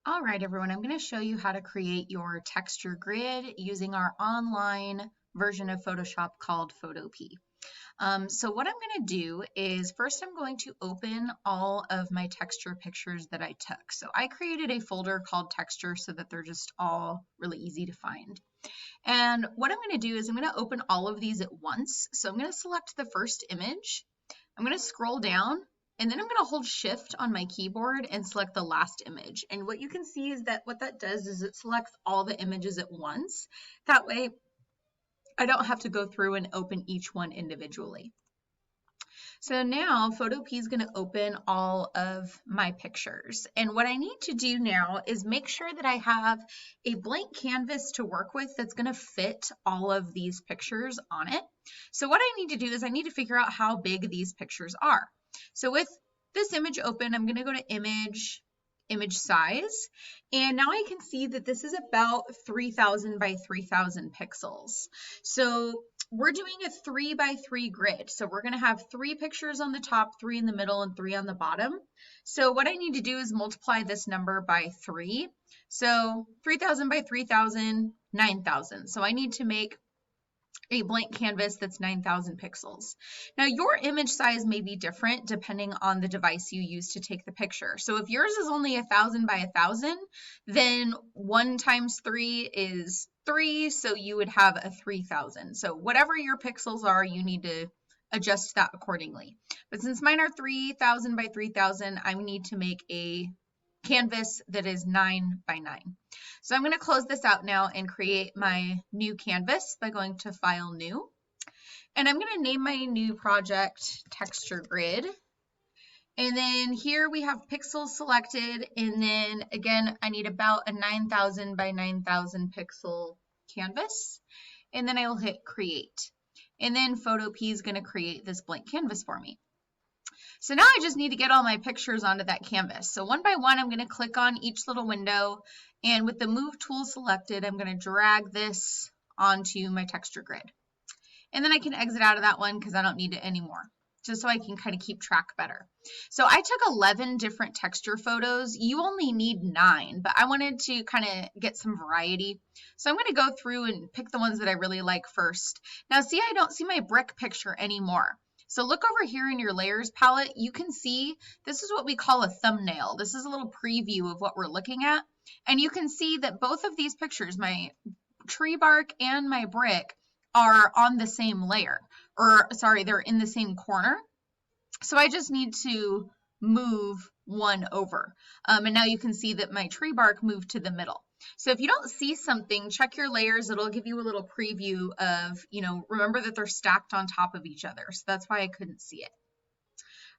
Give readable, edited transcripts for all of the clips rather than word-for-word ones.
All right, everyone, I'm going to show you how to create your texture grid using our online version of Photoshop called Photopea. So what I'm going to do is first I'm going to open all of my texture pictures that I took. So I created a folder called texture so that they're just all really easy to find. And what I'm going to do is I'm going to open all of these at once. So I'm going to select the first image. I'm going to scroll down and then I'm going to hold shift on my keyboard and select the last image. And what you can see is that what that does is it selects all the images at once. That way I don't have to go through and open each one individually. So now Photopea is going to open all of my pictures. And what I need to do now is make sure that I have a blank canvas to work with that's going to fit all of these pictures on it. So what I need to do is I need to figure out how big these pictures are. So with this image open, I'm going to go to image size. And now I can see that this is about 3000 by 3000 pixels. So we're doing a 3 by 3 grid. So we're going to have 3 pictures on the top, 3 in the middle, and 3 on the bottom. So what I need to do is multiply this number by 3. So 3000 by 3000, 9000. So I need to make a blank canvas that's 9000 pixels. Now your image size may be different depending on the device you use to take the picture. So if yours is only 1000 by 1000, then 1 times 3 is 3, so you would have a 3000. So whatever your pixels are, you need to adjust that accordingly. But since mine are 3000 by 3000, I need to make a canvas that is 9 by 9. So I'm going to close this out now and create my new canvas by going to File, New. And I'm going to name my new project Texture Grid. And then here we have pixels selected. And then again, I need about a 9000 by 9000 pixel canvas. And then I'll hit Create. And then Photopea is going to create this blank canvas for me. So now I just need to get all my pictures onto that canvas. So one by one, I'm going to click on each little window, and with the move tool selected, I'm going to drag this onto my texture grid. And then I can exit out of that one because I don't need it anymore, just so I can kind of keep track better. So I took 11 different texture photos. You only need 9, but I wanted to kind of get some variety. So I'm going to go through and pick the ones that I really like first. Now see, I don't see my brick picture anymore. So look over here in your layers palette, you can see this is what we call a thumbnail. This is a little preview of what we're looking at. And you can see that both of these pictures, my tree bark and my brick, are on the same layer, or sorry, they're in the same corner. So I just need to move one over. And now you can see that my tree bark moved to the middle. So if you don't see something, check your layers. It'll give you a little preview of, remember that they're stacked on top of each other. So that's why I couldn't see it.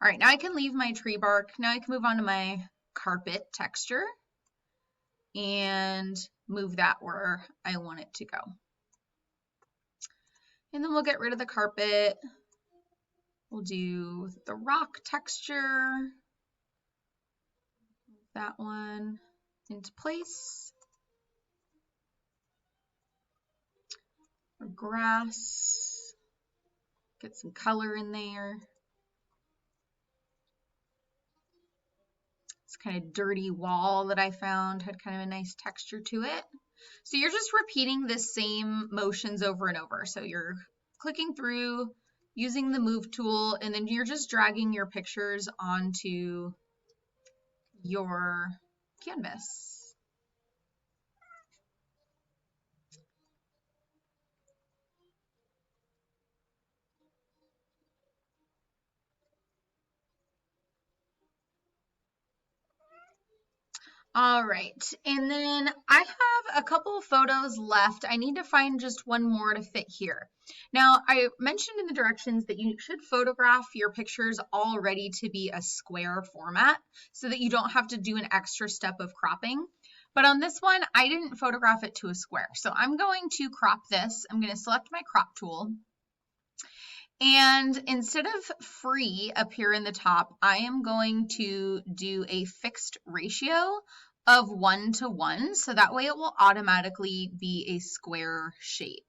All right, now I can leave my tree bark. Now I can move on to my carpet texture and move that where I want it to go. And then we'll get rid of the carpet. We'll do the rock texture. That one into place. Grass, get some color in there. This kind of dirty wall that I found had kind of a nice texture to it. So you're just repeating the same motions over and over. So you're clicking through, using the move tool, and then you're just dragging your pictures onto your canvas. All right, and then I have a couple of photos left. I need to find just one more to fit here. Now, I mentioned in the directions that you should photograph your pictures all ready to be a square format so that you don't have to do an extra step of cropping. But on this one, I didn't photograph it to a square. So I'm going to crop this. I'm going to select my crop tool. And instead of free up here in the top, I am going to do a fixed ratio of 1 to 1. So that way it will automatically be a square shape.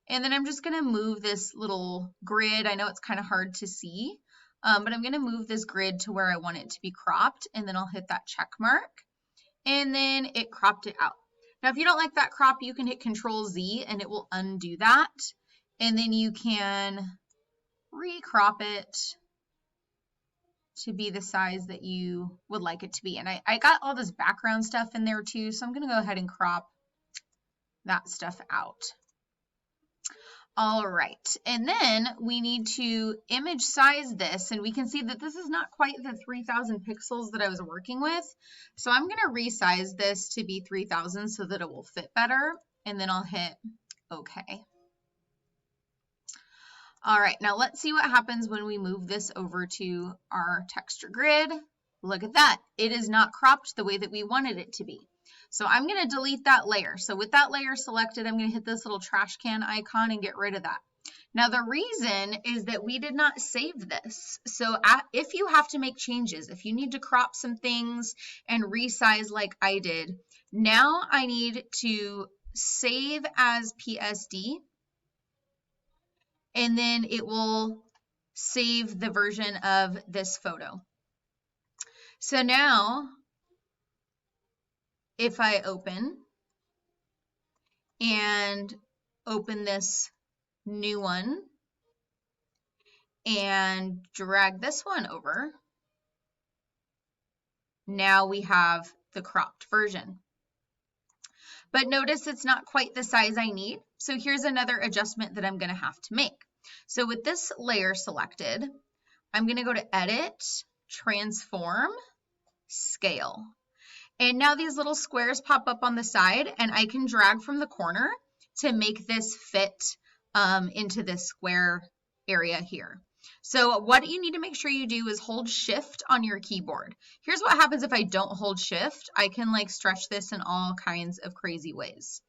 And then I'm just going to move this little grid. I know it's kind of hard to see, but I'm going to move this grid to where I want it to be cropped. And then I'll hit that check mark. and then it cropped it out. Now, if you don't like that crop, you can hit Control Z and it will undo that. And then you can recrop it to be the size that you would like it to be. And I got all this background stuff in there too, so I'm going to go ahead and crop that stuff out. All right, and then we need to image size this, and we can see that this is not quite the 3000 pixels that I was working with. So I'm going to resize this to be 3000 so that it will fit better, and then I'll hit OK. All right, now let's see what happens when we move this over to our texture grid. Look at that. It is not cropped the way that we wanted it to be. So I'm going to delete that layer. So with that layer selected, I'm going to hit this little trash can icon and get rid of that. Now the reason is that we did not save this. So if you have to make changes, if you need to crop some things and resize like I did, now I need to save as PSD, and then it will save the version of this photo. So now, if I open this new one and drag this one over, now we have the cropped version. But notice it's not quite the size I need. So here's another adjustment that I'm going to have to make. So with this layer selected, I'm going to go to Edit, Transform, Scale. And now these little squares pop up on the side, and I can drag from the corner to make this fit into this square area here. So what you need to make sure you do is hold Shift on your keyboard. Here's what happens if I don't hold Shift. I can like stretch this in all kinds of crazy ways.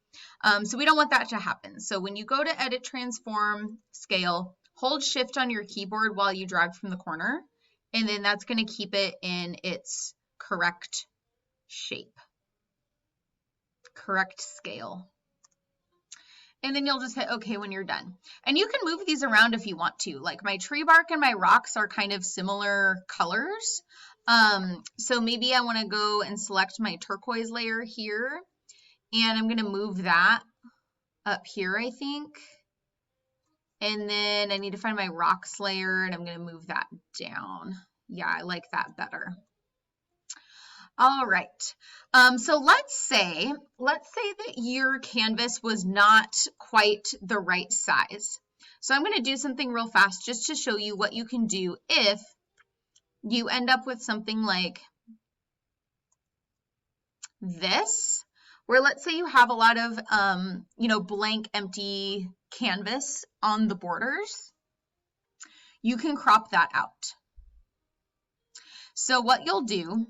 So we don't want that to happen. So when you go to Edit, Transform, Scale, hold Shift on your keyboard while you drag from the corner, and then that's going to keep it in its correct shape, correct scale. And then you'll just hit OK when you're done. And you can move these around if you want to. Like my tree bark and my rocks are kind of similar colors. So maybe I want to go and select my turquoise layer here. And I'm going to move that up here, I think. And then I need to find my rocks layer, and I'm going to move that down. Yeah, I like that better. All right, so let's say that your canvas was not quite the right size. So I'm going to do something real fast just to show you what you can do if you end up with something like this, where let's say you have a lot of, blank, empty canvas on the borders. You can crop that out. So what you'll do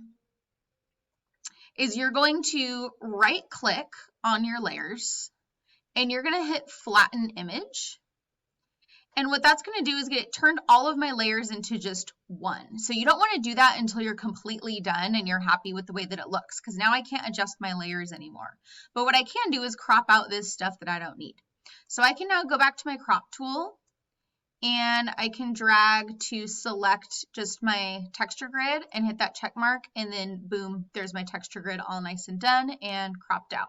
is you're going to right click on your layers and you're going to hit flatten image. And what that's going to do is get turned all of my layers into just one. So you don't want to do that until you're completely done and you're happy with the way that it looks, because now I can't adjust my layers anymore. But what I can do is crop out this stuff that I don't need. So I can now go back to my crop tool, and I can drag to select just my texture grid and hit that check mark, and then boom, there's my texture grid all nice and done and cropped out.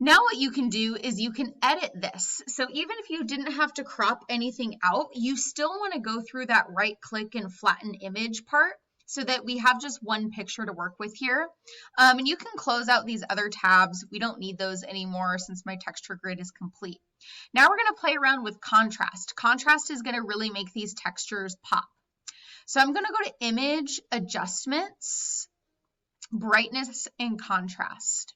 Now what you can do is you can edit this. So even if you didn't have to crop anything out, you still want to go through that right click and flatten image part so that we have just one picture to work with here. And you can close out these other tabs. We don't need those anymore since my texture grid is complete. Now we're going to play around with contrast. Contrast is going to really make these textures pop. So I'm going to go to Image, Adjustments, Brightness, and Contrast.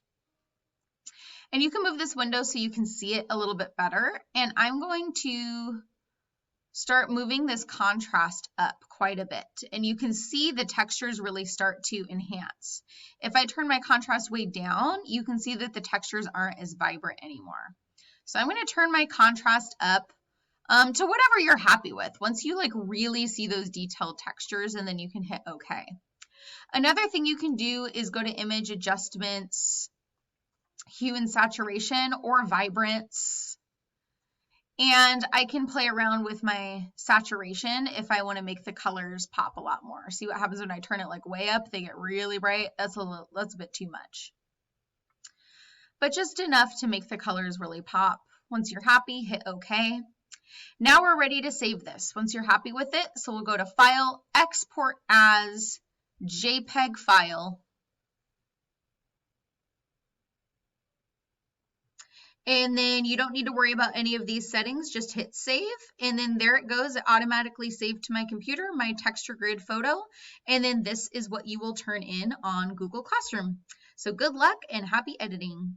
And you can move this window so you can see it a little bit better. And I'm going to start moving this contrast up quite a bit. And you can see the textures really start to enhance. If I turn my contrast way down, you can see that the textures aren't as vibrant anymore. So I'm going to turn my contrast up to whatever you're happy with. Once you like really see those detailed textures, and then you can hit OK. Another thing you can do is go to Image, Adjustments, Hue and Saturation, or Vibrance. And I can play around with my saturation if I want to make the colors pop a lot more. See what happens when I turn it like way up? They get really bright. That's a bit too much. But just enough to make the colors really pop. Once you're happy, hit OK. Now we're ready to save this once you're happy with it. So we'll go to File, Export as JPEG file. And then you don't need to worry about any of these settings. Just hit save. And then there it goes. It automatically saved to my computer, my texture grid photo. And then this is what you will turn in on Google Classroom. So good luck and happy editing.